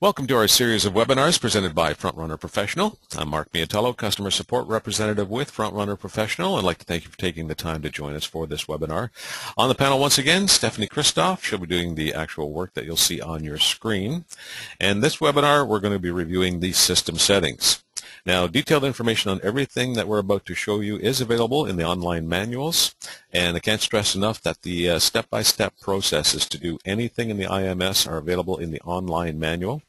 Welcome to our series of webinars presented by FrontRunner Professional. I'm Mark Miatello, Customer Support Representative with FrontRunner Professional. I'd like to thank you for taking the time to join us for this webinar. On the panel once again, Stephanie Christoph. She'll be doing the actual work that you'll see on your screen. And this webinar, we're going to be reviewing the system settings. Now, detailed information on everything that we're about to show you is available in the online manuals, and I can't stress enough that the step-by-step processes to do anything in the IMS are available in the online manual.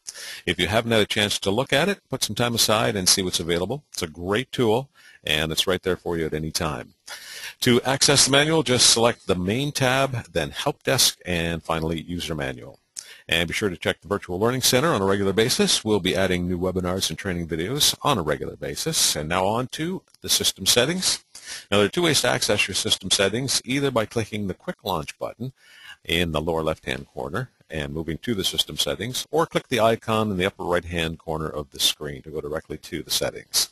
If you haven't had a chance to look at it, put some time aside and see what's available. It's a great tool, and it's right there for you at any time. To access the manual, just select the Main tab, then Help Desk, and finally User Manual. And be sure to check the Virtual Learning Center on a regular basis. We'll be adding new webinars and training videos on a regular basis. And now on to the system settings. Now there are two ways to access your system settings, either by clicking the Quick Launch button in the lower left-hand corner and moving to the system settings, or click the icon in the upper right-hand corner of the screen to go directly to the settings.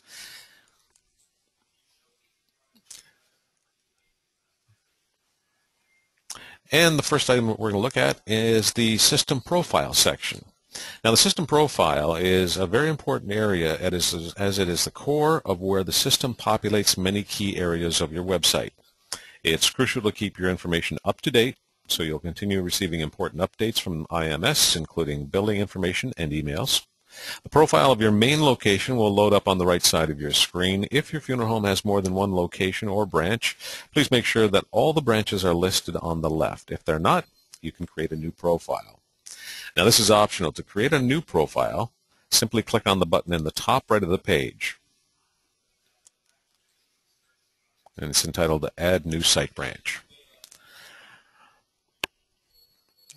And the first item we're going to look at is the System Profile section. Now, the System Profile is a very important area as it is the core of where the system populates many key areas of your website. It's crucial to keep your information up to date, so you'll continue receiving important updates from IMS, including billing information and emails. The profile of your main location will load up on the right side of your screen. If your funeral home has more than one location or branch, please make sure that all the branches are listed on the left. If they're not, you can create a new profile. Now, this is optional. To create a new profile, simply click on the button in the top right of the page. And it's entitled Add New Site Branch.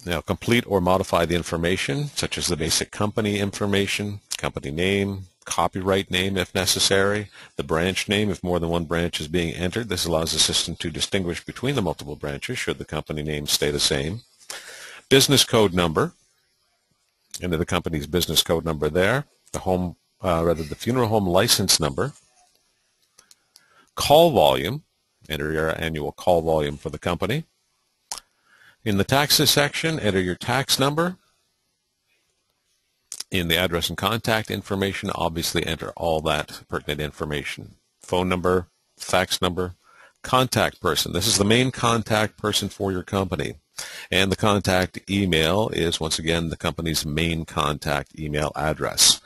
Now, complete or modify the information, such as the basic company information, company name, copyright name if necessary, the branch name if more than one branch is being entered. This allows the system to distinguish between the multiple branches should the company name stay the same. Business code number, enter the company's business code number there. The funeral home license number. Call volume, enter your annual call volume for the company. In the taxes section, enter your tax number. In the address and contact information, obviously enter all that pertinent information. Phone number, fax number, contact person. This is the main contact person for your company. And the contact email is, once again, the company's main contact email address.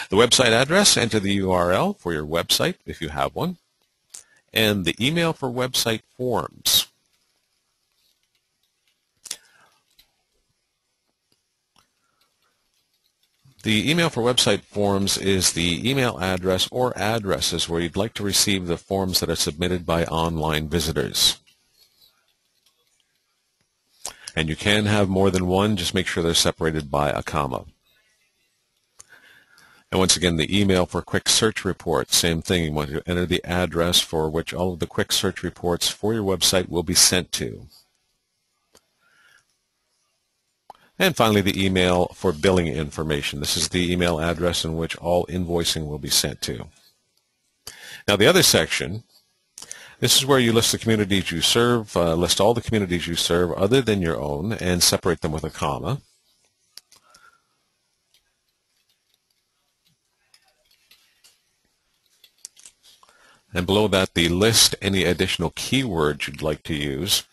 The website address, enter the URL for your website if you have one. And the email for website forms. The email for website forms is the email address or addresses where you'd like to receive the forms that are submitted by online visitors. And you can have more than one, just make sure they're separated by a comma. And once again, the email for quick search reports, same thing. You want to enter the address for which all of the quick search reports for your website will be sent to. And finally, the email for billing information. This is the email address in which all invoicing will be sent to. Now, the other section, this is where you list the communities you serve, list all the communities you serve other than your own, and separate them with a comma. And below that, list any additional keywords you'd like to use.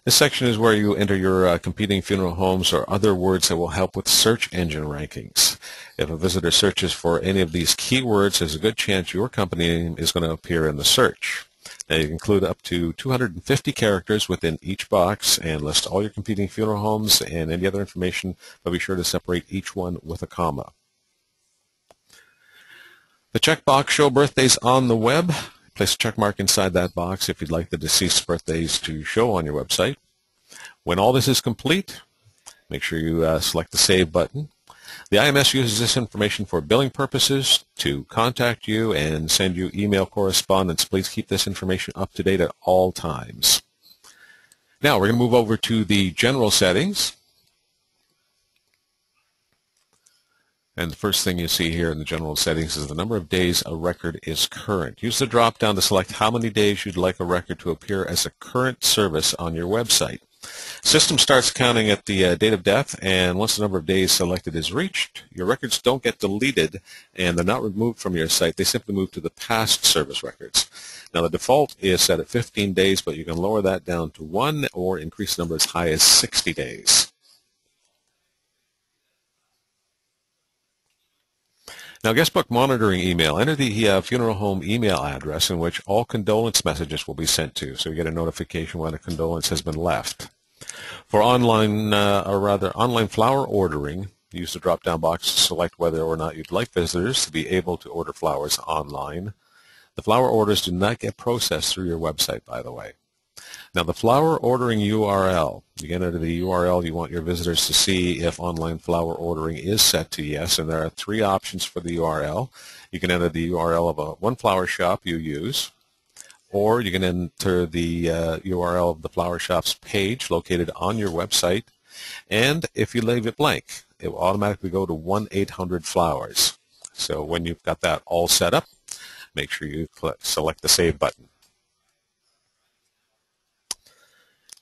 This section is where you enter your competing funeral homes or other words that will help with search engine rankings. If a visitor searches for any of these keywords, there's a good chance your company name is going to appear in the search. Now, you can include up to 250 characters within each box and list all your competing funeral homes and any other information, but be sure to separate each one with a comma. The checkbox Show Birthdays on the Web. Place a check mark inside that box if you'd like the deceased birthdays to show on your website. When all this is complete, make sure you select the Save button. The IMS uses this information for billing purposes to contact you and send you email correspondence. Please keep this information up to date at all times. Now we're going to move over to the general settings. And the first thing you see here in the general settings is the number of days a record is current. Use the drop-down to select how many days you'd like a record to appear as a current service on your website. System starts counting at the date of death, and once the number of days selected is reached, your records don't get deleted and they're not removed from your site. They simply move to the past service records. Now the default is set at 15 days, but you can lower that down to 1 or increase the number as high as 60 days. Now, guestbook monitoring email. Enter the funeral home email address in which all condolence messages will be sent to, so you get a notification when a condolence has been left. For online flower ordering, use the drop-down box to select whether or not you'd like visitors to be able to order flowers online. The flower orders do not get processed through your website, by the way. Now, the flower ordering URL, you can enter the URL you want your visitors to see if online flower ordering is set to yes, and there are 3 options for the URL. You can enter the URL of one flower shop you use, or you can enter the URL of the flower shop's page located on your website, and if you leave it blank, it will automatically go to 1-800-Flowers. So when you've got that all set up, make sure you select the Save button.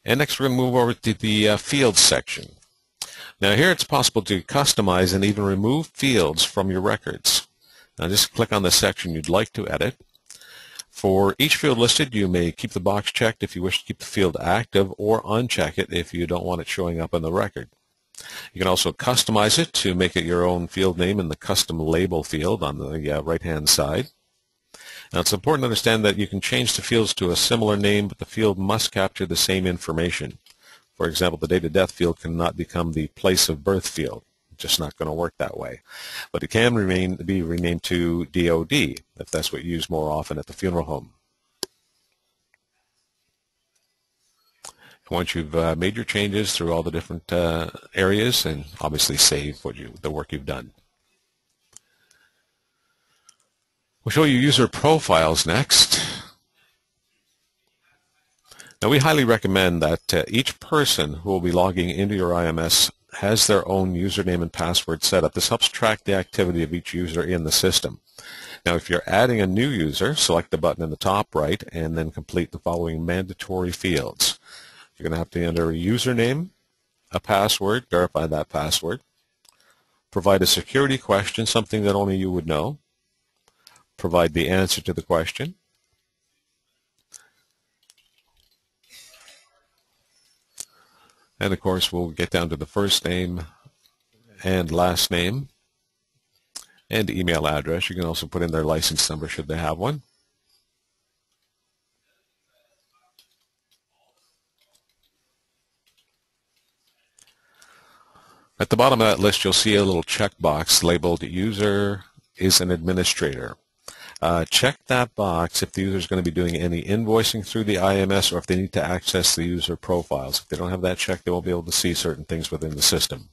And next we're going to move over to the Fields section. Now here it's possible to customize and even remove fields from your records. Now just click on the section you'd like to edit. For each field listed, you may keep the box checked if you wish to keep the field active, or uncheck it if you don't want it showing up in the record. You can also customize it to make it your own field name in the custom label field on the right-hand side. Now, it's important to understand that you can change the fields to a similar name, but the field must capture the same information. For example, the date of death field cannot become the place of birth field. It's just not going to work that way. But it can be renamed to DOD, if that's what you use more often at the funeral home. Once you've made your changes through all the different areas, and obviously save the work you've done. We'll show you user profiles next. Now, we highly recommend that each person who will be logging into your IMS has their own username and password set up. This helps track the activity of each user in the system. Now, if you're adding a new user, select the button in the top right and then complete the following mandatory fields. You're going to have to enter a username, a password, verify that password, provide a security question, something that only you would know, provide the answer to the question, and of course we'll get down to the first name and last name and email address. You can also put in their license number should they have one. At the bottom of that list you'll see a little checkbox labeled User is an Administrator. Check that box if the user is going to be doing any invoicing through the IMS or if they need to access the user profiles. If they don't have that checked, they won't be able to see certain things within the system.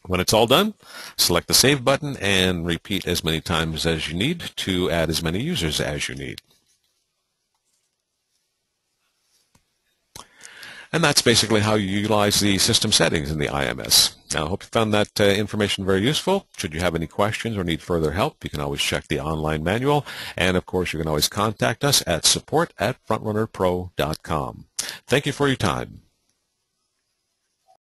When it's all done, select the Save button and repeat as many times as you need to add as many users as you need. And that's basically how you utilize the system settings in the IMS. Now, I hope you found that information very useful. Should you have any questions or need further help, you can always check the online manual. And, of course, you can always contact us at support@frontrunnerpro.com. Thank you for your time.